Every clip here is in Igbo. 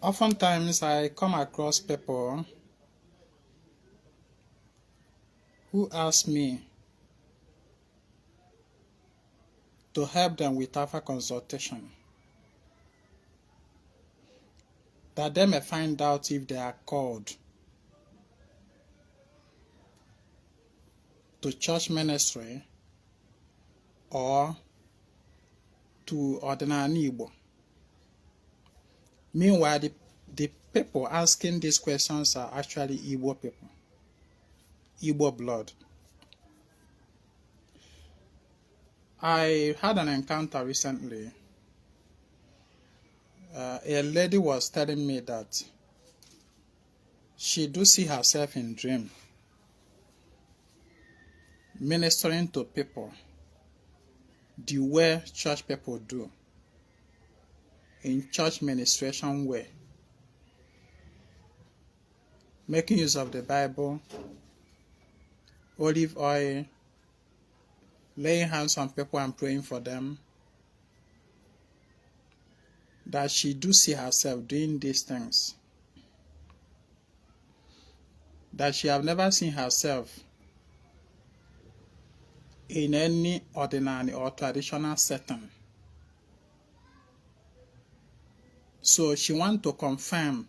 Oftentimes I come across people who ask me to help them with Alpha consultation, that they may find out if they are called to church ministry or to ordinary Igbo. Meanwhile, the people asking these questions are actually Igbo people, Igbo blood. I had an encounter recently. A lady was telling me that she do see herself in dream ministering to people the way church people do, in church ministration way, making use of the Bible, olive oil, laying hands on people and praying for them, that she do see herself doing these things, that she have never seen herself in any ordinary or traditional setting. So she wants to confirm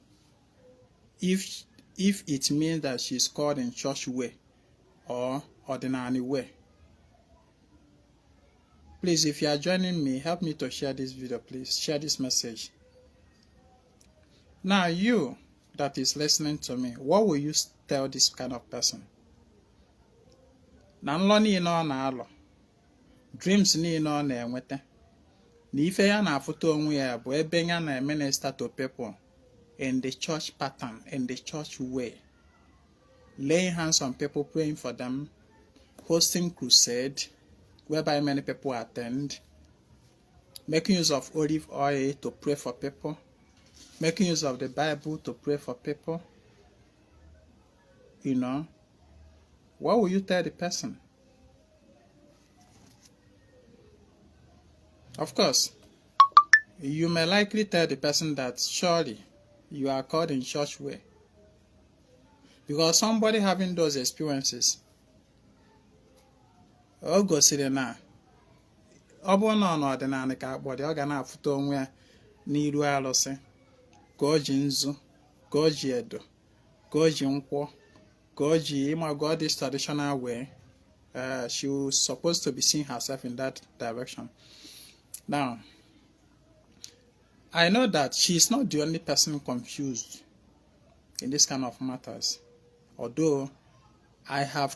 if it means that she's called in church way or ordinary way. Please, if you are joining me, help me to share this video, please. Share this message. Now, you that is listening to me, what will you tell this kind of person? Na nlọ niile ọ na-alọ, dreams niile ọ na-enweta, na ife ya na-afụta onwe ya bụ ebe ya na-minister to people in the church pattern, in the church way, laying hands on people, praying for them, hosting crusade, whereby many people attend, making use of olive oil to pray for people, making use of the Bible to pray for people. You know, what will you tell the person? Of course, you may likely tell the person that surely you are called in church way, because somebody having those experiences o gosiri na ọ bụrụ na ọ n'ọdịnala ka akpọrọ ọ ga na-afụta onwe ya n'iru arụsị, ka o ji nzu, ka o ji edo, ka o ji nkwọ, ka o ji ịmago this traditional way. She was supposed to be seeing herself in that direction. Now, I know that she is not the only person confused in this kind of matters, although I have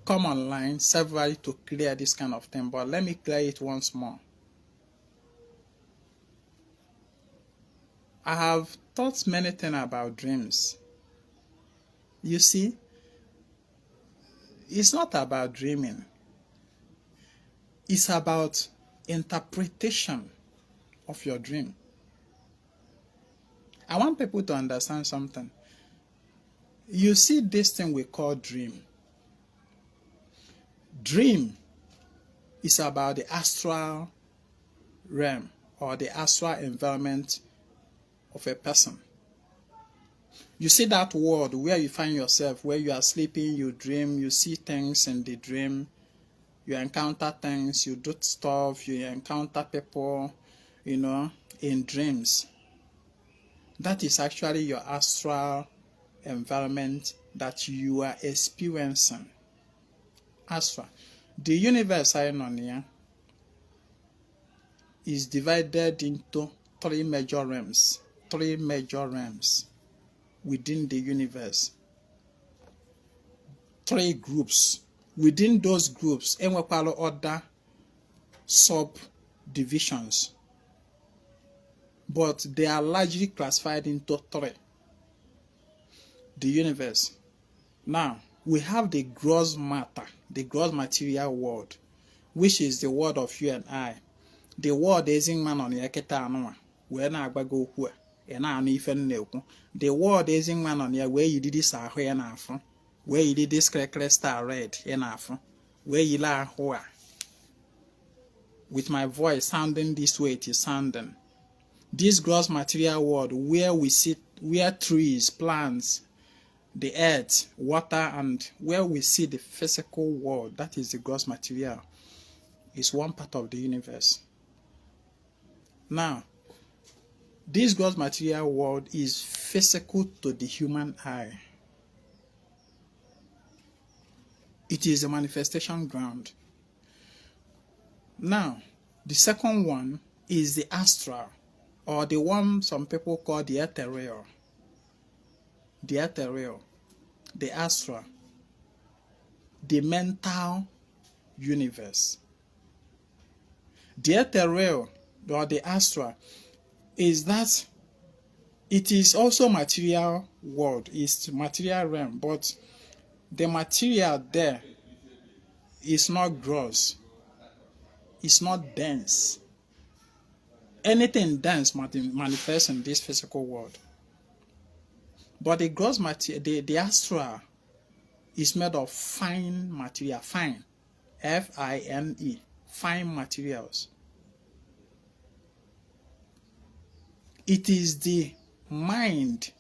come online several to clear this kind of thing, but let me clear it once more. I have taught many things about dreams. You see, it's not about dreaming. It's about interpretation of your dream. I want people to understand something. You see this thing we call dream. Dream is about the astral realm or the astral environment of a person. You see that world where you find yourself, where you are sleeping, you dream, you see things in the dream, you encounter things, you do stuff, you encounter people, you know, in dreams. That is actually your astral environment that you are experiencing. Astral. The universe I know here is divided into three major realms within the universe. Three groups. Within those groups, enwekwala other subdivisions, but they are largely classified into three. The universe. Now, we have the gross matter, the gross material world, which is the world of you and I. The world Ezinwa Anaedo wee na-agbago okwu a na-anụ ife na-ekwu. The world Ezinwa Anaedo wee yiri dis ahụ ya na-afụ, wee yiri dis crystal red ya na-afụ, wee yiri ahụ a with my voice sounding this way it is sounding. this gross material world where we see, where trees, plants, the earth, water, and where we see the physical world, that is the gross material, is one part of the universe. Now, this gross material world is physical to the human eye. It is a manifestation ground. Now, the second one is the astral, or the one some people call the ethereal. The ethereal, the astral, the mental universe. The ethereal or the astral is that it is also material world, it's material realm, but the material there is not gross, it's not dense. Anything dense manifests in this physical world. But the gross material, the astral, is made of fine material, fine, F-I-N-E, fine materials. It is the mind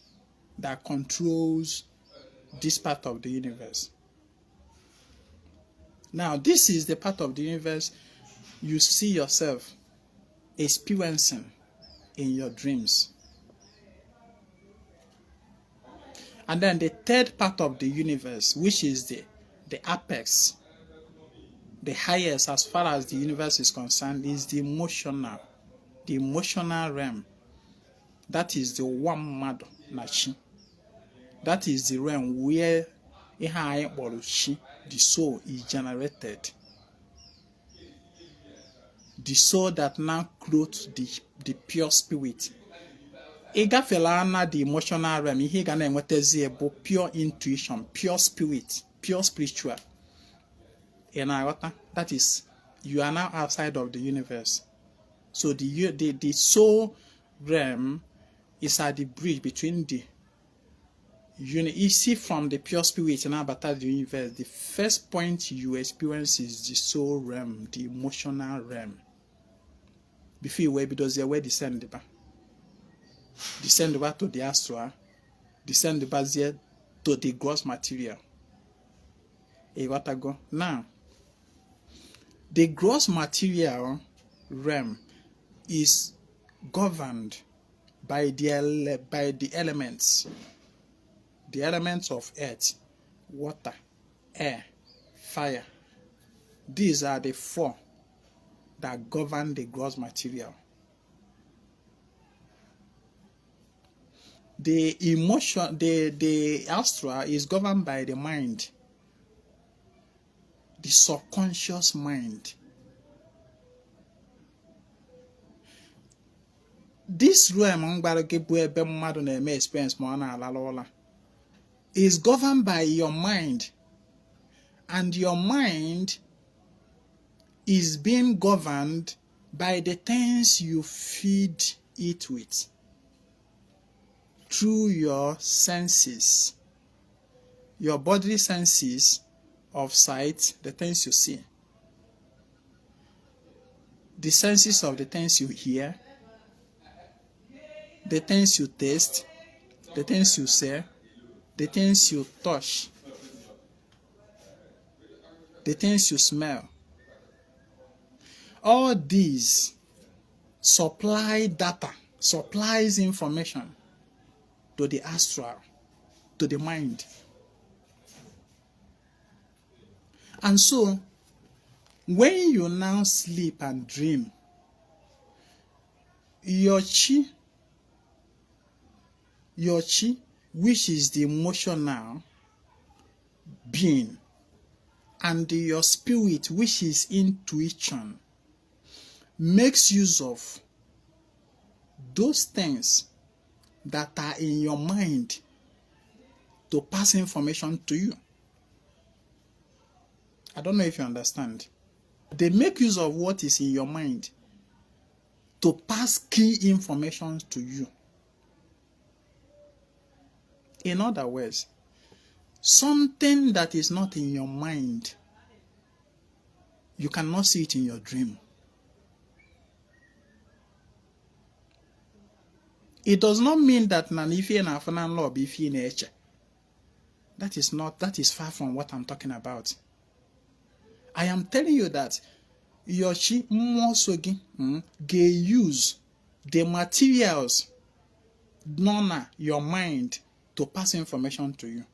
that controls this part of the universe. Now, this is the part of the universe you see yourself experiencing in your dreams. And then the third part of the universe, which is the apex, the highest as far as the universe is concerned, is the emotional realm. That is the one mad nachi. That is the realm where the soul is generated. The soul that now clothes the pure spirit. The emotional realm, pure intuition, pure spirit, pure spiritual. That is, you are now outside of the universe. So the soul realm is at the bridge between the you see from the pure spirit and about the universe. The first point you experience is the soul realm, the emotional realm. Before you wait, because you descend to the astral, descend to the gross material. Now, the gross material realm is governed by the elements. The elements of earth, water, air, fire. These are the four that govern the gross material. The emotion, the astral is governed by the mind, the subconscious mind. This realm experience is governed by your mind, and your mind is being governed by the things you feed it with through your senses, your bodily senses of sight, the things you see, the senses of the things you hear, the things you taste, the things you say, the things you touch, the things you smell. All these supply data, supplies information to the astral, to the mind. And so, when you now sleep and dream, your chi, which is the emotional being, and your spirit, which is intuition, makes use of those things that are in your mind to pass information to you. I don't know if you understand. They make use of what is in your mind to pass key information to you. In other words, something that is not in your mind, you cannot see it in your dream. It does not mean that if na afana law be if na eche. That is far from what I'm talking about. I am telling you that Yoshi Mwosogi use the materials nona your mind to pass information to you.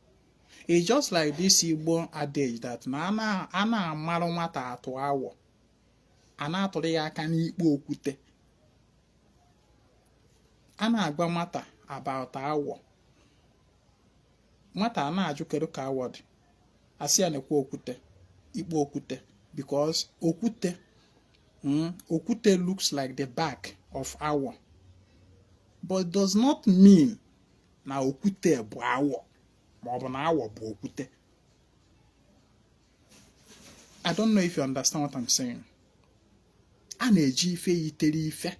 It's just like this Igbo adage that ana amaru nwata atu awo. Ana atụrụ ya aka n'ikpe okwute. Ana agwa nwata about awọ. Nwata ana ajụ kedu ka awọ dị. Asị ya na-ekwe okwute. Ikpe okwute. Because okwute looks like the back of awọ. But does not mean na okwute bụ awọ. Ma ọ bụ na awọ bụ okwute. I don't know if you understand what I'm saying. A na-eji ife yitere ife.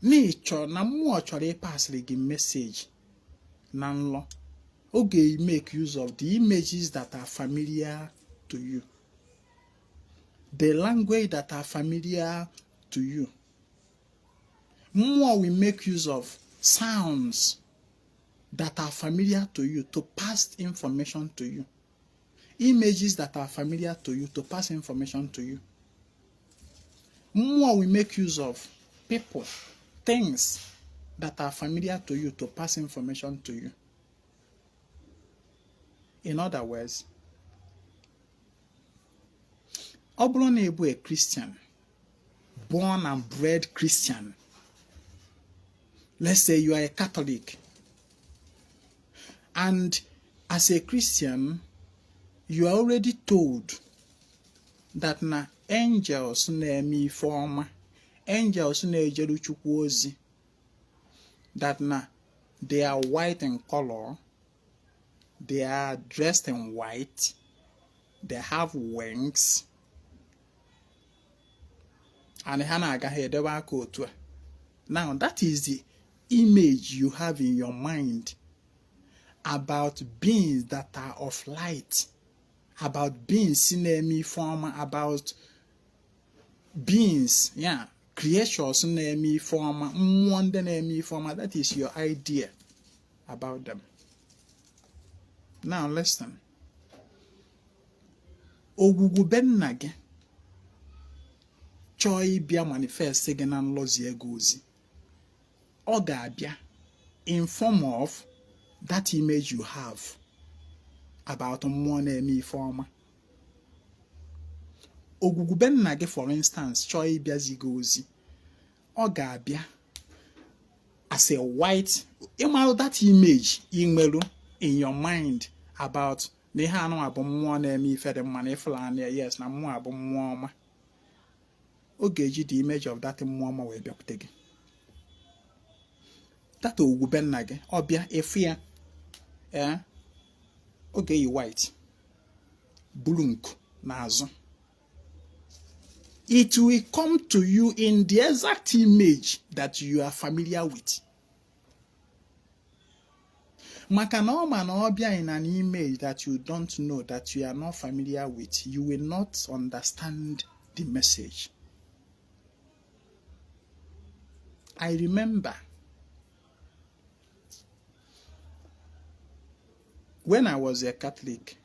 N'ịchọ na mmụọ chọrọ ịpasịrị gị message na nlọ. Oge make use of the images that are familiar to you. The language that are familiar to you. Mmụọ will make use of sounds that are familiar to you to pass information to you. Images that are familiar to you to pass information to you. Mmụọ will make use of people, things that are familiar to you to pass information to you. In other words, ọ bụrụ na ị bụ a Christian, born and bred Christian, let's say you are a Catholic, and as a Christian, you are already told that na angels na-eme ife ọma, angels na-ejeru Chukwu ozi, that na they are white in color, they are dressed in white, they have wings, and ha na-agaghị edebe aka otu a. Now that is the image you have in your mind about beings that are of light, about beings na-eme ife ọma, about beings, creatures na-eme ife ọma, mmụọ ndị na-eme ife ọma. That is your idea about them. Now listen. Ogwugwu be nna gị chọọ ịbịa manifest gị na nlọzi ego ozi. Ọ ga-abịa in form of that image you have about mmụọ na-eme ife ọma. Ogwugwu be nna gị, for instance, chọọ ịbịazi gị ozi. Ọ ga-abịa as a white, that image inwelu in your mind about na ihe anụ abụ mmụọ na-eme ife dị mma na ifela yes na mmụọ abụ mmụọ ọma. Ọ ga-eji the image of that mmụọ ọma wee bịakwute gị. That ogwugwu be nna gị, ọ bịa efu ya, ọ ga-eyi white, bulu nku n'azụ. It will come to you in the exact image that you are familiar with. Maka na ọ ma na ọ bịa in an image that you don't know, that you are not familiar with, you will not understand the message. I remember when I was a Catholic,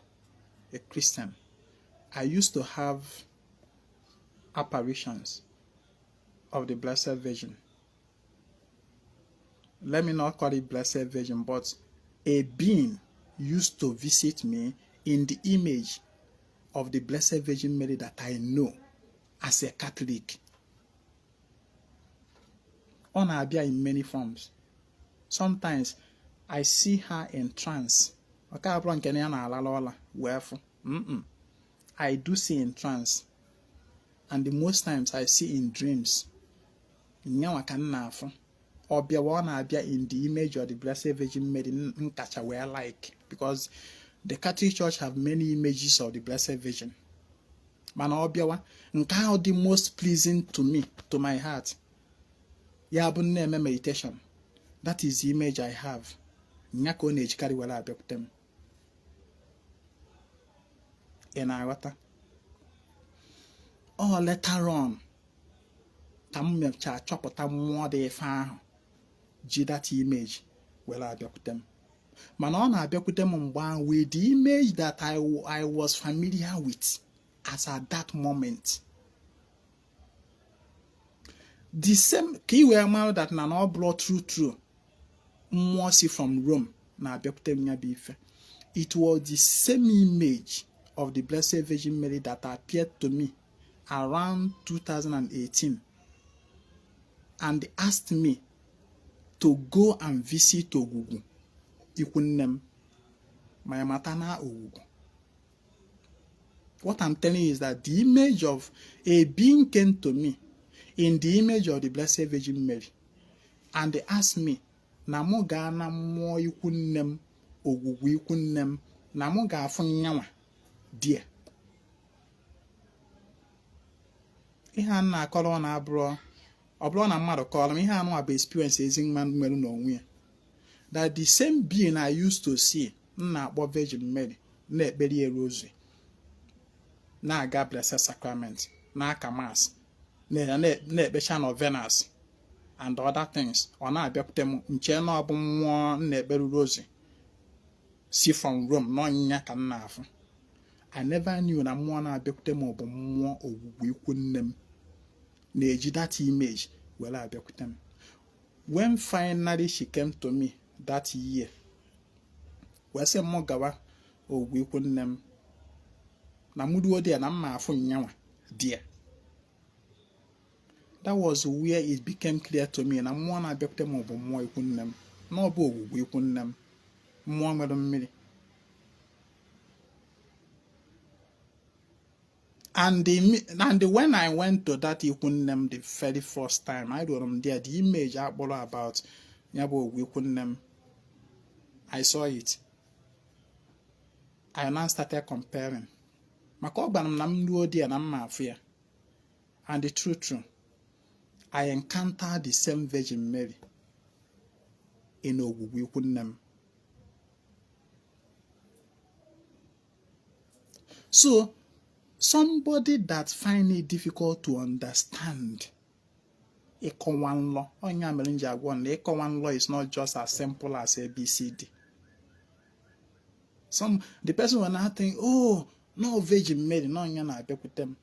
a Christian, I used to have apparitions of the Blessed Virgin. Let me not call it Blessed Virgin, but a being used to visit me in the image of the Blessed Virgin Mary that I know as a Catholic. On abia in many forms. Sometimes I see her in trance. I do see in trance. And the most times I see in dreams. Or be one abia in the image of the Blessed Virgin Mary like, because the Catholic Church have many images of the Blessed Virgin. Mana obiawa nka the most pleasing to me, to my heart. Ya bụ na-eme meditation. That is the image I have. Nyako na-ejikari wala abịakwute m. Na-aghọta. Oh, later on, ka m mecha chọpụta mmụọ dị ife ahụ. ji that image were abịakwute m. Mana ọ na-abịakwute m mgbe ahụ with the image that I was familiar with as at that moment. The same ka i wee mara that na ọ bụrụ true mmụọ si from Rome na-abịakwute m ya bụ ife. It was the same image of the Blessed Virgin Mary that appeared to me around 2018 and asked me to go and visit Ogwugwu, Ikunnem, my maternal Ogwugwu. What I'm telling you is that the image of a being came to me in the image of the Blessed Virgin Mary, and they asked me, na mo ga na mmụọ Ikunnem, Ogwugwu Ikunnem, na mo ga afụ nyanwa die. Ihe a na-akọrọ na abụrụ ọ bụrụ na mmadụ kọrọ m ihe anụ a bụ experience Ezinwa nwere n'onwe ya. That the same being I used to see na-akpọ Virgin Mary na-ekpere ya rosary, na-aga Blessed Sacrament, na-aka mass, na-ekpecha novenas and other things. Ọ na-abịakwute m nche na ọ bụ mmụọ na-ekpere rosary si from Rome n'ọnyịnya ka m na-afụ. I never knew na mmụọ na-abịakwute m bụ mmụọ Ogwugwu Ikunnem na-eji that image were abịakwute m. When finally she came to me that year, wee sị m gawa Ogwugwu Ikunnem na muduo dia na mma afụ nyanwa dia. That was where it became clear to me na mmụọ na-abịakwute m bụ mmụọ Ikunnem, na ọ bụ Ogwugwu Ikunnem, mmụọ nwere mmiri. And when I went to that Ikunnem the very first time, I don't there, the image I brought about Nyabo Ikunnem, I saw it. I now started comparing. And the truth, I encountered the same Virgin Mary in Ogwugwu Ikunnem. So, somebody that find it difficult to understand Ikowan law, Ikowan law is not just as simple as ABCD. The person will not think, oh, no Virgin Mary, no yana I with them.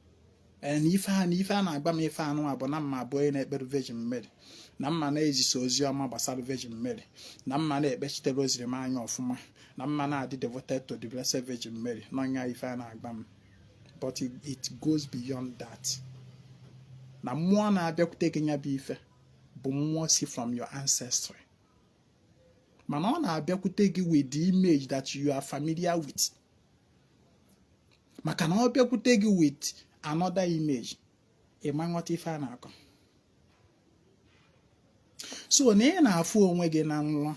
And if I agba me if I know about my boy in a Virgin Mary, Namma is so Zioma Basal Virgin Mary, Namma vegetables remind of my Namma devoted to the Blessed Virgin Mary, no if I know. But it goes beyond that. Na mmụọ na-abịakwute gị nya bụ ife bụ mmụọ si from your ancestry. Mana ọ na-abịakwute gị with the image that you are familiar with. Maka na ọ bịakwute gị with another image, ịma nghọta ife a na-akọ. So na ị na-afụ onwe gị na nrọ,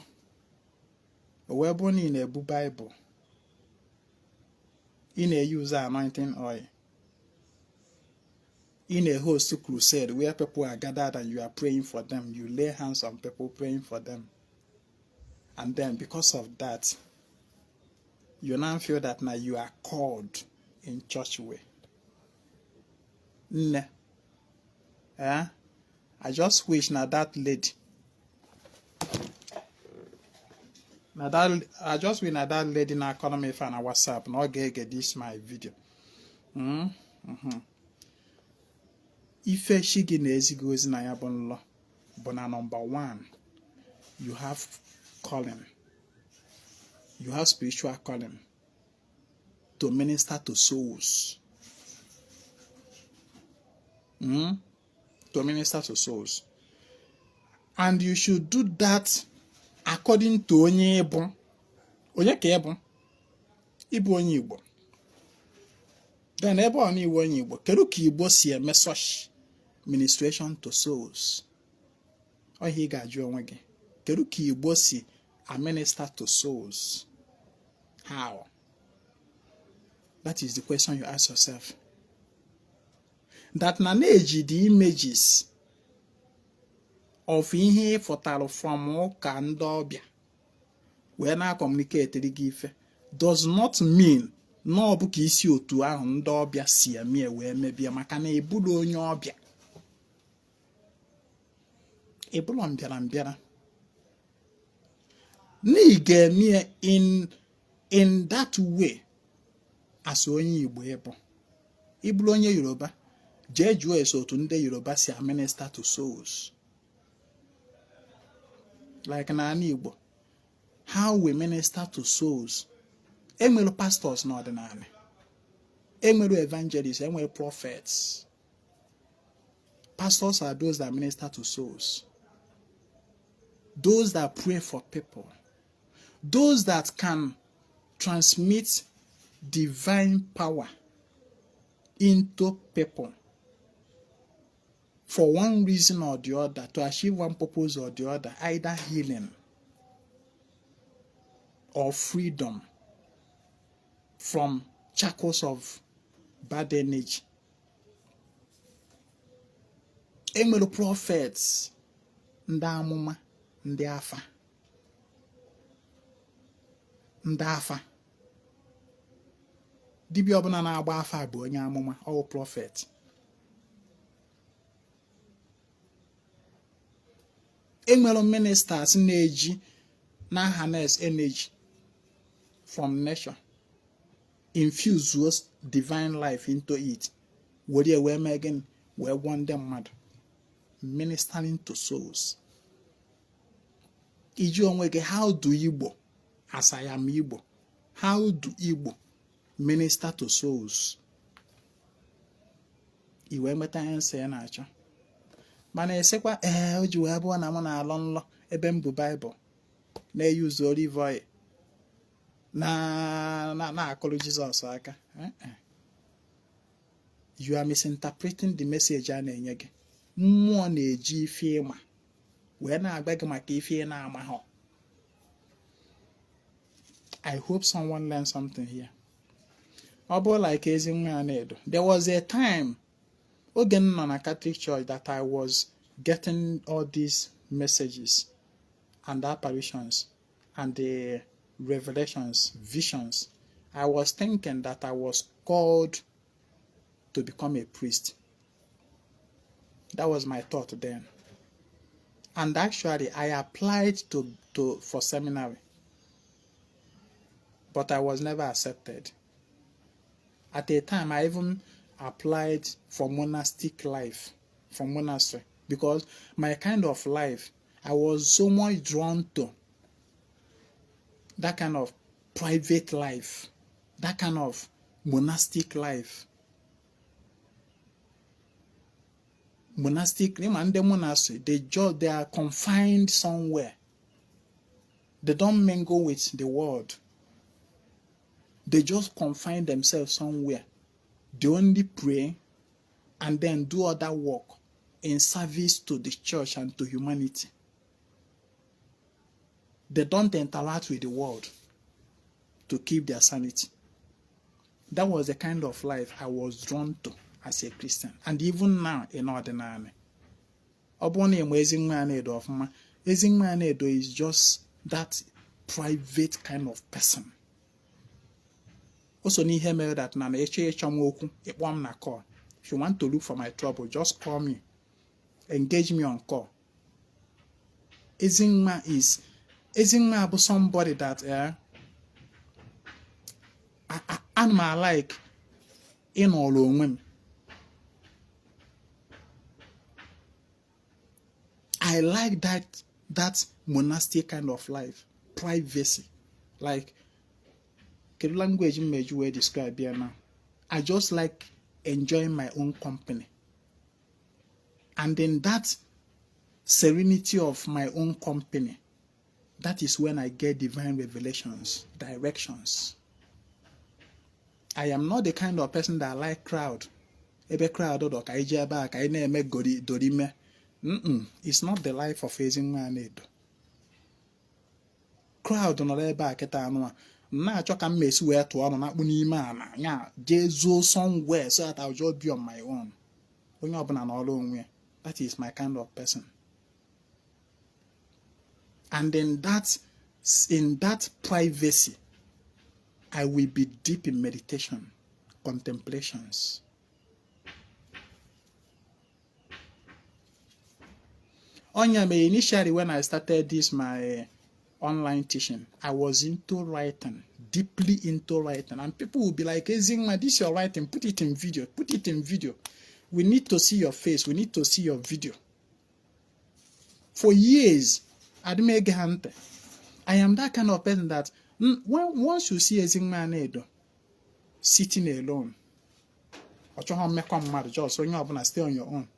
o wee bụ na ị na-ebu Bible, in a user anointing oil, in a host crusade where people are gathered and you are praying for them, you lay hands on people praying for them, and then because of that, you now feel that now you are called in church way. I just wish now that lady. I just win that lady na economy fan na WhatsApp na get this my video. Ife shigi na ezigo ozi na ya bụ nlọ bụ na number 1, you have calling. You have spiritual calling to minister to souls. To minister to souls. And you should do that according to onye Igbo. Onye ka Igbo? Igbo onye Igbo. Then ebe ọ na-iwu onye Igbo, kedu ka Igbo si eme such ministration to souls? Ọ ihe ị ga-ajụ onwe gị. Kedu ka Igbo si minister to souls? How? That is the question you ask yourself. That na-eji the images of ihe fọtara from ụka ndị ọbịa wee na-communicate gị ife does not mean na ọ bụ ka isi otu ahụ ndị ọbịa si eme wee mebie, maka na ebulu onye ọbịa. Ebulu mbịara mbịara. Nigga in that way as onye Igbo ebo. Ibulu onye Yoruba. Jeju eso to nde Yoruba si minister to souls. Like na Igbo. How we minister to souls. Enwere pastors n'ọdịnala. Enwere evangelists, enwere prophets. Pastors are those that minister to souls. Those that pray for people. Those that can transmit divine power into people for one reason or the other, to achieve one purpose or the other, either healing or freedom from shackles of bad energy. Enwere prophets, ndị amụma, ndị afa. Ndị afa. Dibịa ọbụla na-agba afa bụ onye amụma, ọ prophet. Enwere ministers na-eji na harness energy from nature, infuse those divine life into it. Were we making we want them mad, ministering to souls. Iji onwe gị, how do Igbo, as I am Igbo, how do Igbo minister to souls? Iwe meta ense ya na-achọ. Mana esekwa o ji wee bụọ na m na-alọ nlọ ebe m bụ Bible na-use olive oil na-akụrụ Jizọs aka. You are misinterpreting the message a na-enye gị. Mmụọ na-eji ife ịma wee na-agba gị maka ife ị na-amaghọ. I hope someone learned something here. Obo like Ezinwa Anaedo. There was a time ogen nọ na Catholic Church that I was getting all these messages and the apparitions and the revelations, visions. I was thinking that I was called to become a priest. That was my thought then. And actually, I applied for seminary, but I was never accepted. At the time, I even applied for monastic life, for monastery, because my kind of life, I was so much drawn to that kind of private life, that kind of monastic life. Monastic, and the monastery, they are confined somewhere. They don't mingle with the world. They just confine themselves somewhere. They only pray and then do other work in service to the church and to humanity. They don't interact with the world to keep their sanity. That was the kind of life I was drawn to as a Christian. And even now, in ordinary. Ezinwa Anaedo is just that private kind of person. Also, ni mere that na na call. If you want to look for my trouble, just call me. Engage me on call. Ezinwa is somebody that I'm like in all women. I like that monastic kind of life, privacy, like the language you will describe here now. I just like enjoying my own company, and in that serenity of my own company, that is when I get divine revelations, directions. I am not the kind of person that like crowd. Ebe crowd or it's not the life of Ezinwa Anaedo. Crowd on the back at Anua. Na choka mess where to on n'ime ana jezo somewhere so that I'll just be on my own. Onye ọbụla na ọrụ onwe. That is my kind of person. And in that privacy, I will be deep in meditation, contemplations. Initially when I started this my online teaching, I was into writing, deeply into writing. And people will be like, Ezinwa, this is your writing, put it in video, put it in video. We need to see your face, we need to see your video. For years, I am that kind of person that once you see Ezinwa Anaedo sitting alone, just when you stay on your own.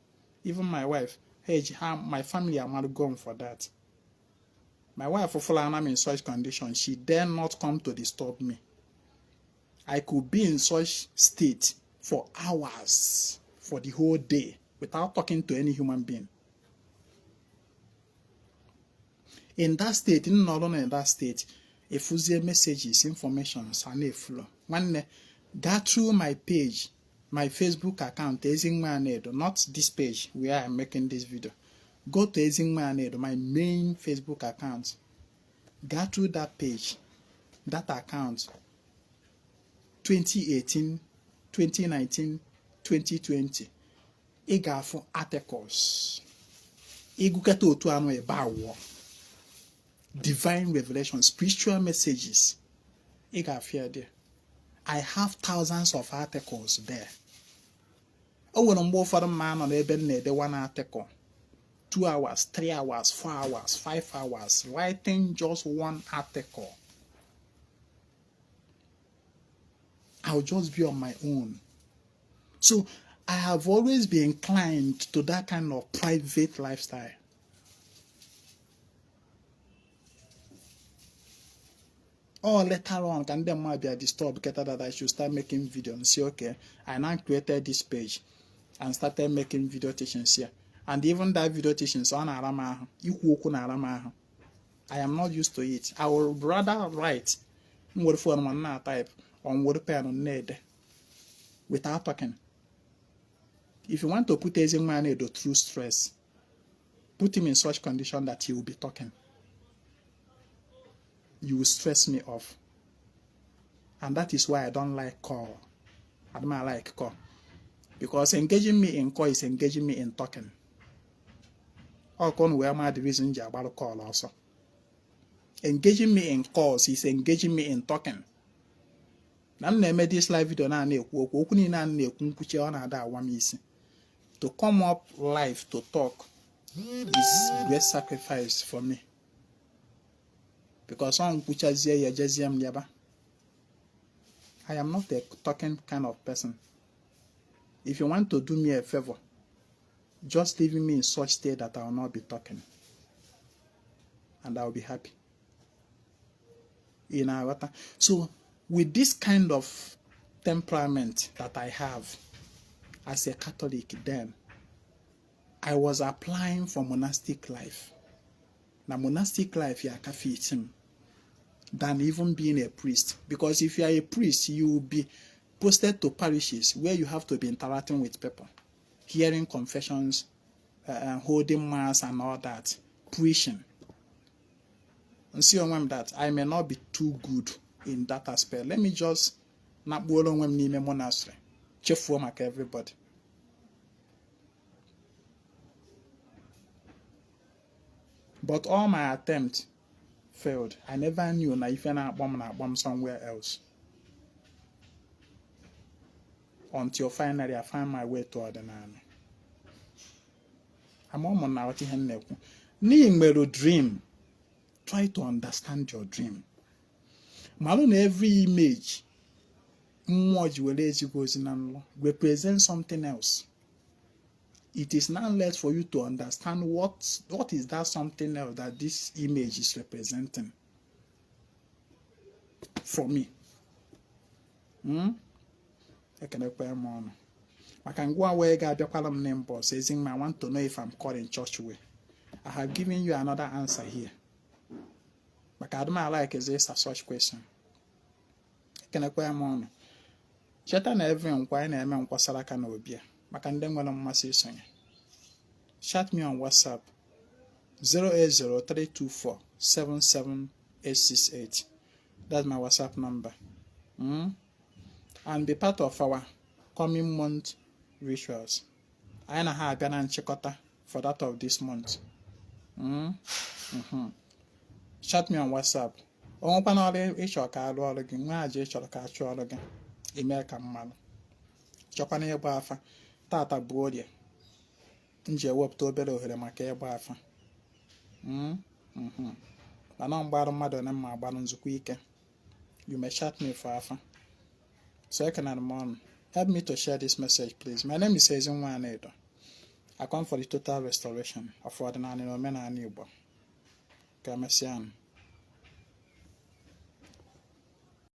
Even my wife, hey, my family are not going for that. My wife, for I'm in such condition, she dare not come to disturb me. I could be in such state for hours, for the whole day, without talking to any human being. In that state, not only in that state, if you see messages, information, and flow. One go through my page, my Facebook account, Ezinwa Anaedo, not this page where I'm making this video. Go to Ezinwa Anaedo, my main Facebook account. Go through that page, that account, 2018, 2019, 2020. I got for articles. I go get to about divine revelation, spiritual messages. I got fear there. I have thousands of articles there. Oh, when I'm for the man on the one article, 2 hours, 3 hours, 4 hours, 5 hours, writing just one article. I'll just be on my own. So I have always been inclined to that kind of private lifestyle. Or later on, can them might be disturbed that I should start making videos and say, okay, I now created this page and started making video teachings here. And even that video teachings on I am not used to it. I would rather write word for one type on word pen on need without talking. If you want to put Ezinwa Anaedo through stress, put him in such condition that he will be talking. You will stress me off. And that is why I don't like call. I don't like call. Because engaging me in call is engaging me in talking. Or can where my division about call also. Engaging me in calls is engaging me in talking. I'm not made this live video now. To come up live to talk is great sacrifice for me. Because I am not a talking kind of person. If you want to do me a favor, just leave me in such state that I will not be talking. And I will be happy. So, with this kind of temperament that I have as a Catholic then, I was applying for monastic life. Now, monastic life, you can fit him than even being a priest. Because if you are a priest, you will be posted to parishes where you have to be interacting with people, hearing confessions, holding mass and all that, preaching. And see on that I may not be too good in that aspect. Let me just not go along with me monastery. Chef for like everybody. But all my attempts failed. I never knew na if I bomb somewhere else. Until finally I find my way to ordinary. I'm on now to him. Ni dream. Try to understand your dream. Malone every image represents something else. It is now left for you to understand what is that something else that this image is representing for me. I can go away, get your name boss, saying I want to know if I'm called in church way. I have given you another answer here. But I don't like is this a such question. Can I quite more? Shut on every inquiry name and Quasaraka no beer. Macandem when I'm massing. Chat me on WhatsApp 08032477868. That's my WhatsApp number. And be part of our coming month rituals. I know how I'm gonna check for that of this month. Chat me on WhatsApp. On panel ịchọ ka alụ ọrụ gị, nwa aja ịchọrọ ka achụ ọrụ gị, eme ka mmalụ. Chọkwana ịgba afa. Tata bụ orie. Nje ewepụta obere ohere maka ịgba afa. Mana mgbarụ mmadụ na mma agbarụ nzukọ ike. You may chat me for afa. So I can on. Help me to share this message, please. My name is Ezinwa Anaedo. I come for the total restoration of ordinary men and Igbo. Kamesian.